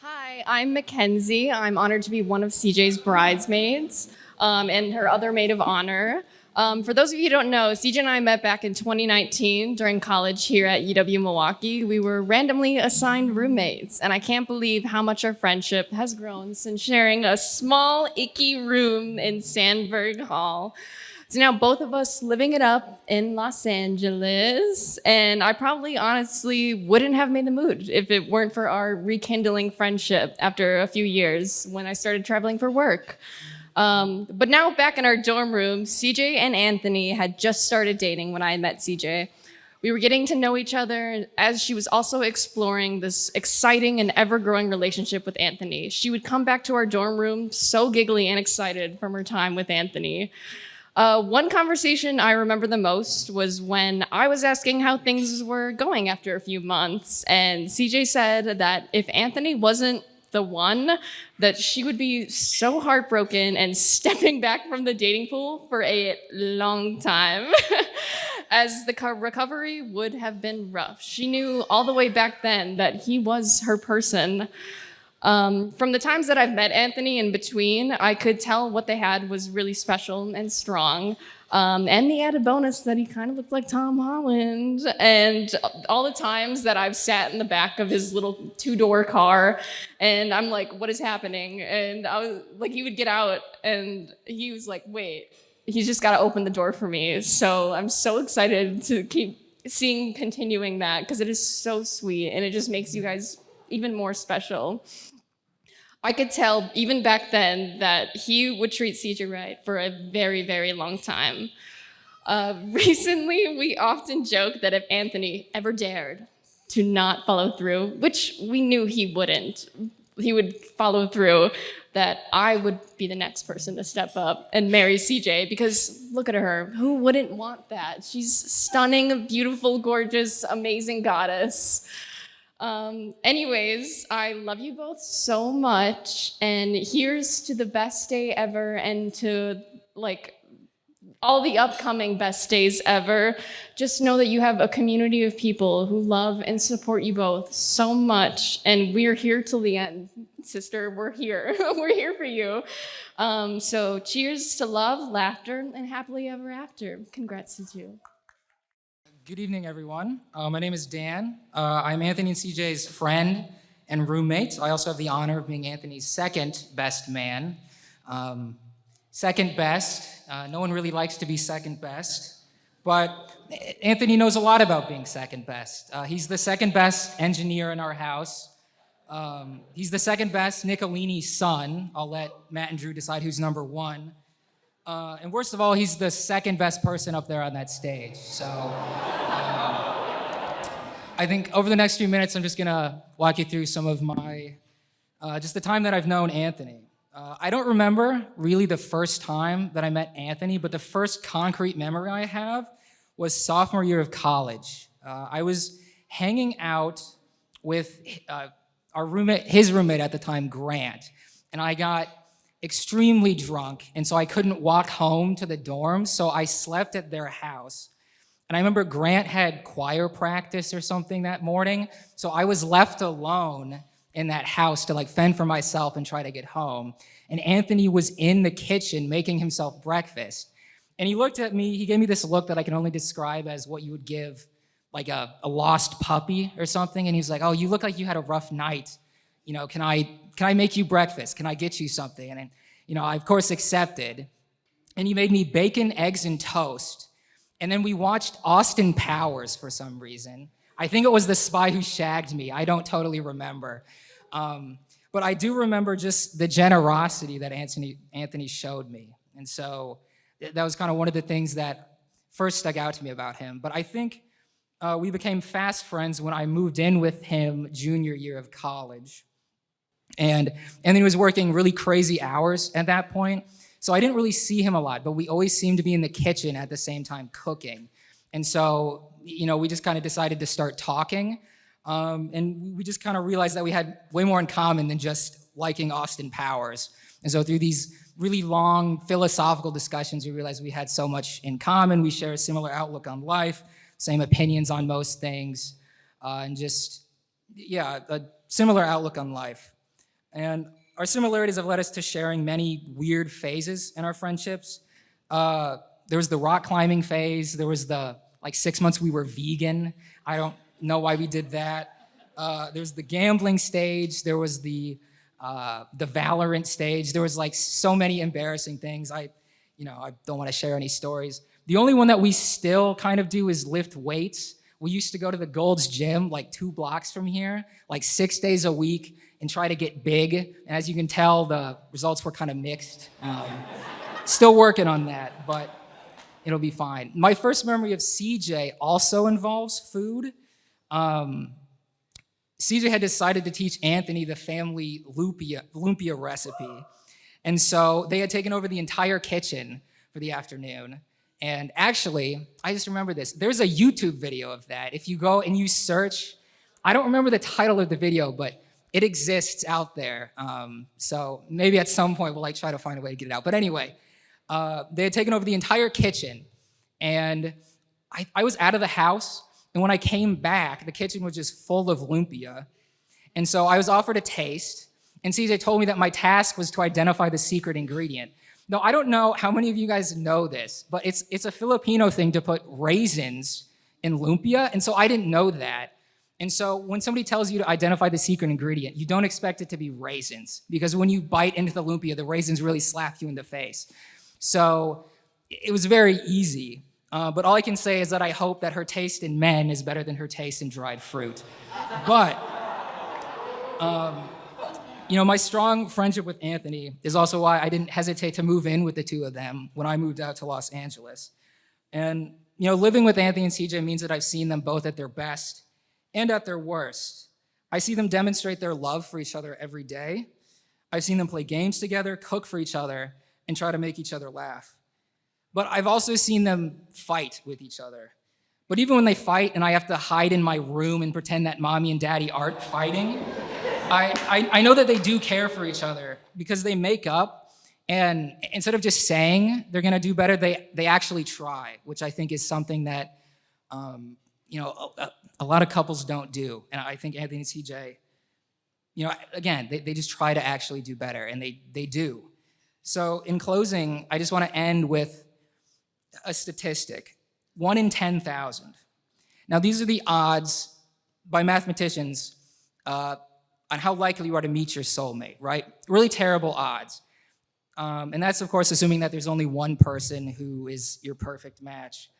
Hi, I'm Mackenzie. I'm honored to be one of CJ's bridesmaids and her other maid of honor. For those of you who don't know, CJ and I met back in 2019 during college here at UW Milwaukee. We were randomly assigned roommates, and I can't believe how much our friendship has grown since sharing a small, icky room in Sandberg Hall. So now both of us living it up in Los Angeles, and I probably honestly wouldn't have made the move if it weren't for our rekindling friendship after a few years when I started traveling for work. But now back in our dorm room, CJ and Anthony had just started dating when I met CJ. We were getting to know each other as she was also exploring this exciting and ever-growing relationship with Anthony. She would come back to our dorm room so giggly and excited from her time with Anthony. One conversation I remember the most was when I was asking how things were going after a few months, and CJ said that if Anthony wasn't the one, that she would be so heartbroken and stepping back from the dating pool for a long time, as the recovery would have been rough. She knew all the way back then that he was her person. From the times that I've met Anthony in between, I could tell what they had was really special and strong. And the added bonus that he kind of looked like Tom Holland. And all the times that I've sat in the back of his little two-door car, and I'm like, what is happening? And I was like, he would get out, and he was like, wait, he's just got to open the door for me. So I'm so excited to keep continuing that, because it is so sweet, and it just makes you guys even more special. I could tell even back then that he would treat CJ right for a very, very long time. Recently, we often joke that if Anthony ever dared to not follow through, which we knew he wouldn't, he would follow through, that I would be the next person to step up and marry CJ, because look at her. Who wouldn't want that? She's stunning, beautiful, gorgeous, amazing goddess. Anyways, I love you both so much, and here's to the best day ever and to like all the upcoming best days ever. Just know that you have a community of people who love and support you both so much, and we're here till the end. Sister, we're here. We're here for you. So cheers to love, laughter, and happily ever after. Congrats to you. Good evening, everyone. My name is Dan. I'm Anthony and CJ's friend and roommate. I also have the honor of being Anthony's second best man. Second best. No one really likes to be second best, but Anthony knows a lot about being second best. He's the second best engineer in our house. He's the second best Nicolini's son. I'll let Matt and Drew decide who's number one. And worst of all, he's the second best person up there on that stage. So I think over the next few minutes, I'm just gonna walk you through some of my, just the time that I've known Anthony. I don't remember really the first time that I met Anthony, but the first concrete memory I have was sophomore year of college. I was hanging out with our roommate, his roommate at the time, Grant, and I got extremely drunk, and so I couldn't walk home to the dorm, so I slept at their house. And I remember Grant had choir practice or something that morning, so I was left alone in that house to like fend for myself and try to get home. And Anthony was in the kitchen making himself breakfast. And he looked at me, he gave me this look that I can only describe as what you would give like a lost puppy or something. And he was like, oh, you look like you had a rough night. You know, can I make you breakfast? Can I get you something? And, you know, I of course accepted. And he made me bacon, eggs, and toast. And then we watched Austin Powers for some reason. I think it was The Spy Who Shagged Me. I don't totally remember. But I do remember just the generosity that Anthony showed me. And so that was kind of one of the things that first stuck out to me about him. But I think we became fast friends when I moved in with him junior year of college. And he was working really crazy hours at that point. So I didn't really see him a lot, but we always seemed to be in the kitchen at the same time cooking. And so, you know, we just kind of decided to start talking. And we just kind of realized that we had way more in common than just liking Austin Powers. And so through these really long philosophical discussions, we realized we had so much in common. We share a similar outlook on life, same opinions on most things, and just, yeah, a similar outlook on life. And our similarities have led us to sharing many weird phases in our friendships. There was the rock climbing phase. There was the 6 months we were vegan. I don't know why we did that. There's the gambling stage. There was the Valorant stage. There was so many embarrassing things. I don't want to share any stories. The only one that we still kind of do is lift weights. We used to go to the Gold's Gym 2 blocks from here, 6 days a week, and try to get big. And as you can tell, the results were kind of mixed. Still working on that, but it'll be fine. My first memory of CJ also involves food. CJ had decided to teach Anthony the family lumpia recipe. And so they had taken over the entire kitchen for the afternoon. And actually, I just remember this. There's a YouTube video of that. If you go and you search, I don't remember the title of the video, but it exists out there. So maybe at some point we'll try to find a way to get it out. But anyway, they had taken over the entire kitchen. And I was out of the house. And when I came back, the kitchen was just full of lumpia. And so I was offered a taste. And CJ told me that my task was to identify the secret ingredient. Now, I don't know how many of you guys know this, but it's a Filipino thing to put raisins in lumpia, and so I didn't know that. And so when somebody tells you to identify the secret ingredient, you don't expect it to be raisins, because when you bite into the lumpia, the raisins really slap you in the face. So it was very easy, but all I can say is that I hope that her taste in men is better than her taste in dried fruit. But my strong friendship with Anthony is also why I didn't hesitate to move in with the two of them when I moved out to Los Angeles. And, living with Anthony and CJ means that I've seen them both at their best and at their worst. I see them demonstrate their love for each other every day. I've seen them play games together, cook for each other, and try to make each other laugh. But I've also seen them fight with each other. But even when they fight and I have to hide in my room and pretend that mommy and daddy aren't fighting, I know that they do care for each other because they make up, and instead of just saying they're gonna do better, they actually try, which I think is something that a lot of couples don't do. And I think Anthony and CJ, again, they just try to actually do better, and they do. So in closing, I just want to end with a statistic: 1 in 10,000. Now, these are the odds by mathematicians on how likely you are to meet your soulmate, right? Really terrible odds. And that's, of course, assuming that there's only one person who is your perfect match.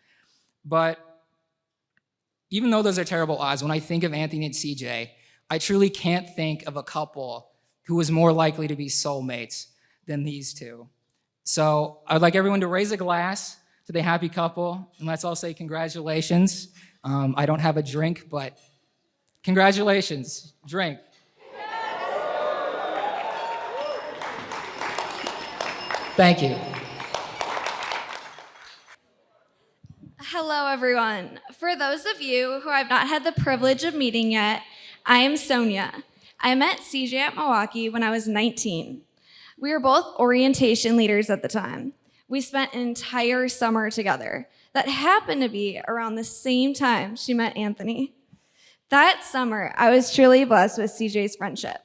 But even though those are terrible odds, when I think of Anthony and CJ, I truly can't think of a couple who was more likely to be soulmates than these two. So I'd like everyone to raise a glass to the happy couple, and let's all say congratulations. I don't have a drink, but congratulations, drink. Thank you. Hello, everyone. For those of you who I've not had the privilege of meeting yet, I am Sonia. I met CJ at Milwaukee when I was 19. We were both orientation leaders at the time. We spent an entire summer together. That happened to be around the same time she met Anthony. That summer, I was truly blessed with CJ's friendship.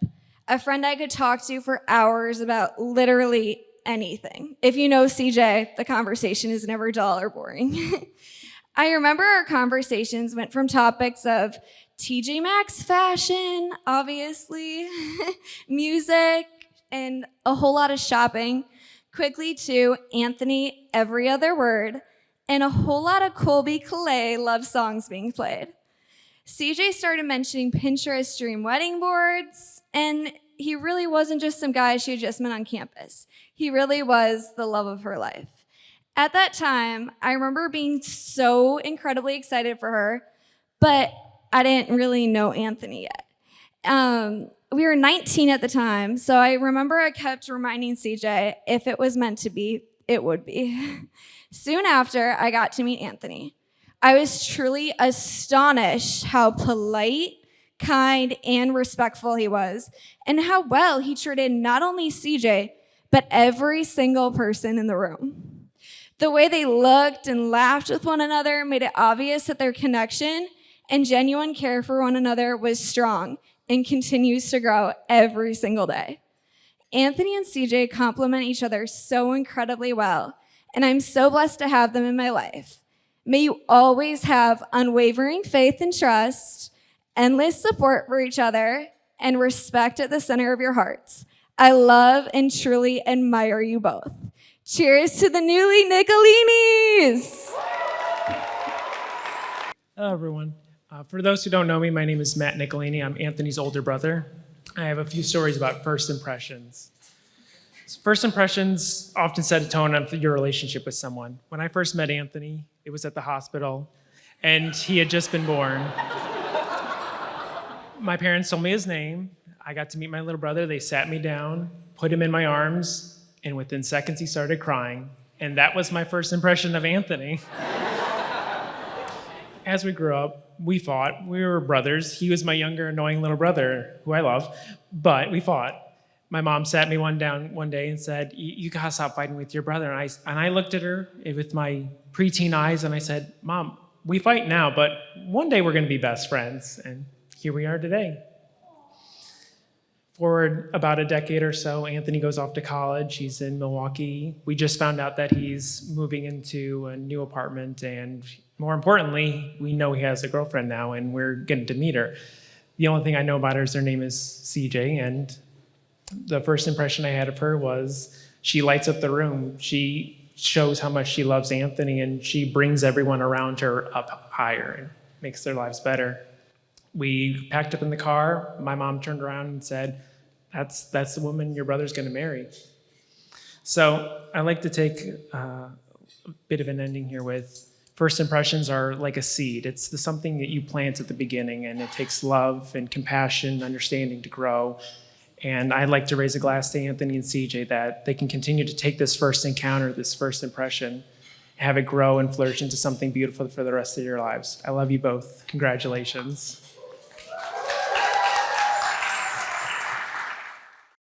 A friend I could talk to for hours about literally anything. If you know CJ, the conversation is never dull or boring. I remember our conversations went from topics of TJ Maxx fashion, obviously, music, and a whole lot of shopping, quickly to Anthony every other word, and a whole lot of Colby Calais love songs being played. CJ started mentioning Pinterest dream wedding boards, and he really wasn't just some guy she had just met on campus. He really was the love of her life. At that time, I remember being so incredibly excited for her, but I didn't really know Anthony yet. We were 19 at the time, so I remember I kept reminding CJ if it was meant to be, it would be. Soon after, I got to meet Anthony. I was truly astonished how polite, kind, and respectful he was, and how well he treated not only CJ, but every single person in the room. The way they looked and laughed with one another made it obvious that their connection and genuine care for one another was strong and continues to grow every single day. Anthony and CJ complement each other so incredibly well, and I'm so blessed to have them in my life. May you always have unwavering faith and trust, endless support for each other, and respect at the center of your hearts. I love and truly admire you both. Cheers to the newly Nicolinis! Hello, everyone. For those who don't know me, my name is Matt Nicolini. I'm Anthony's older brother. I have a few stories about first impressions. First impressions often set a tone of your relationship with someone. When I first met Anthony, it was at the hospital, and he had just been born. My parents told me his name. I got to meet my little brother. They sat me down, put him in my arms, and within seconds he started crying. And that was my first impression of Anthony. As we grew up, we fought. We were brothers. He was my younger, annoying little brother, who I love, but we fought. My mom sat me down one day and said, you gotta stop fighting with your brother. And I looked at her with my preteen eyes and I said, Mom, we fight now, but one day we're gonna be best friends. And here we are today. Forward about a decade or so, Anthony goes off to college. He's in Milwaukee. We just found out that he's moving into a new apartment, and more importantly, we know he has a girlfriend now, and we're getting to meet her. The only thing I know about her is her name is CJ, and the first impression I had of her was she lights up the room. She shows how much she loves Anthony, and she brings everyone around her up higher and makes their lives better. We packed up in the car. My mom turned around and said, that's the woman your brother's gonna marry. So I like to take a bit of an ending here with first impressions are like a seed. It's something that you plant at the beginning, and it takes love and compassion, understanding to grow. And I'd like to raise a glass to Anthony and CJ that they can continue to take this first encounter, this first impression, have it grow and flourish into something beautiful for the rest of your lives. I love you both. Congratulations.